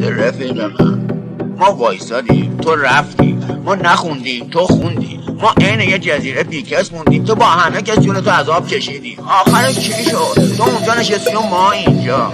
رفیق من، ما وایسادیم تو رفتی، ما نخوندیم تو خوندی، ما عین یه جزیره بیکس موندیم، تو با همه کس جون تو عذاب کشیدی. آخرش چی شد؟ تو اونجا نشستی و ما اینجا.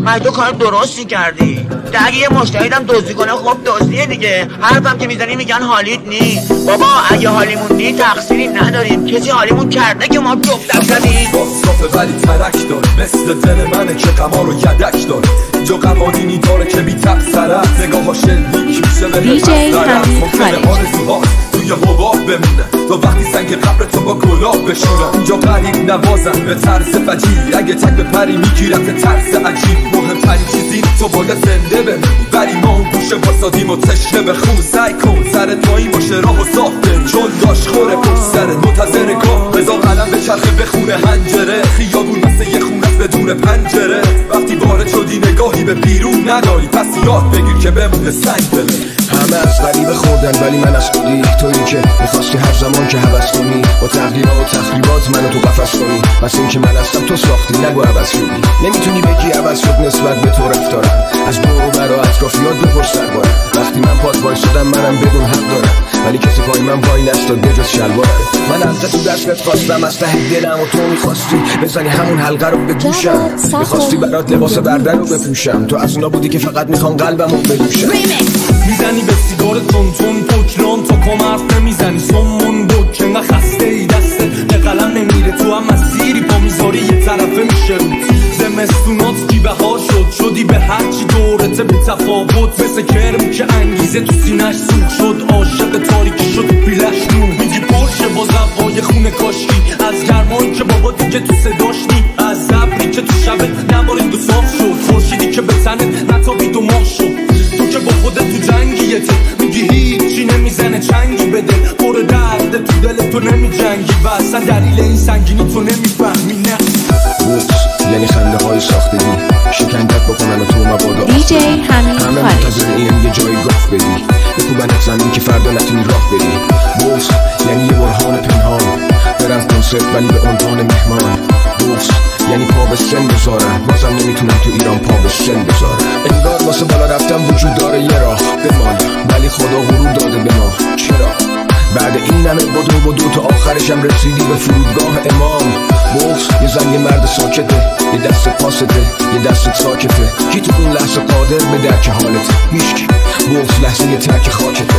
مگه تو کار درستی کردی؟ اگه یه مشتریدم دزدی کنه خب دزدیه دیگه. حرفم که میزنی میگن حالیت نیست. بابا اگه حالیمون نی تقصیری نداریم، کسی حالیمون کرده که ما جفتم زدیم. صافه ولی ترک داره، مثل دل منه که غما رو یدک داره. اینجا قوانینی داره که بی تقصره، نگاه‌ها شلیک میشه به مسخره. ممکنه آرزوهات توی حباب بمونه تا وقتی سنگ قبر تو با گلاب بشونه. اینجا غریب نوازن به طرز فجیع، اگه تک به پری میگیرت ترس عجیب. مهمترین چیزی تو باید زنده بمونی، ولی ما اون گوشه واسادیم و تشنه به خون. سعی کن سر پایین باشه راه و صاف بری، چون داشت خوره پشت سرت منتظر گاه. بذار قلم به چرخه بخونه هنجره، خیابون مثل یه خونه بدون پنجره. وقتی وارد شدی نگاهی به بیرون نداری، پس یاد بگیر که بمونه سنگ دله. همه از غریبه خوردن ولی من از خودی، تویی که میخواستی هر زمان که هوس کنی با تقریبا و تخریبات منو تو قفس کنی. پس این که من هستم تو ساختی نگو عوض شدی. نمیتونی بگی عوض شد نسبت به تو رفتارم، از دور و برا اطرافیات بپرس دربارم. وقتی من پات وایسادم منم بدون حق دارم، ولی کسی پای من وای نستاد بجز شلوارم. من حلقه تو دستت خواستم از ته دلم و تو میخواستی بزنی همون حلقه رو به گوشم. میخواستی برات لباس بردن رو بپوشم، تو از اونا بودی که فقط میخوان قلبمو بدوشم. میزنی به سیگار تون پکران تا کمرف نمیزنی سمون بود که خسته ای دسته به قلم نمیره، تو هم مسیری پا میذاری یه طرفه میشه رو. زمستونات کی بهار شدی به هرچی دورته به تفاوت، مثل کرم که انگیزه تو سینش سوخ شد. عاشق تاریکی شد بیلش نون، میگی پرشه با زبای خونه کاشکی، از گرمایی که بابا دیگه تو صداشنی، از ابری که تو شبت نبارید و صاف شد، خورشیدی که به تنت نتابید و ماه شد. تو که با خودت تو جنگیته، میگی هیچی نمیزنه چنگی بده، پر درد تو دل تو نمیجنگی و اصلا دلیل این سنگینی تو نمیفهمی. نه یعنی خنده های ساختگی شکنجت بکنن و تو مبادا دیجی همین همه منتظر اینم یه جایی گفت بدی، بکوبنت زمین که فردا نتونی راه بری. بغض یعنی یه برهان پنهان، برم کنسرت ولی به عنوان مهمان. بغض یعنی پا به سن بذارم، بازم نمیتونم تو ایران پا به سن بذارم. انگار واسه بالا رفتم وجود داره یه راه بمان، ولی خدا غرور داده به ما. چرا بعد این همه بدو تا آخرشم رسیدی به فرودگاه امام؟ بغض یه زن یه مرد ساکته، یه دست پاسته یه دست ساکته، کی تو اون لحظه قادر به درک حالته؟ هیچکی. بغض لحظه یه ترک خاکته.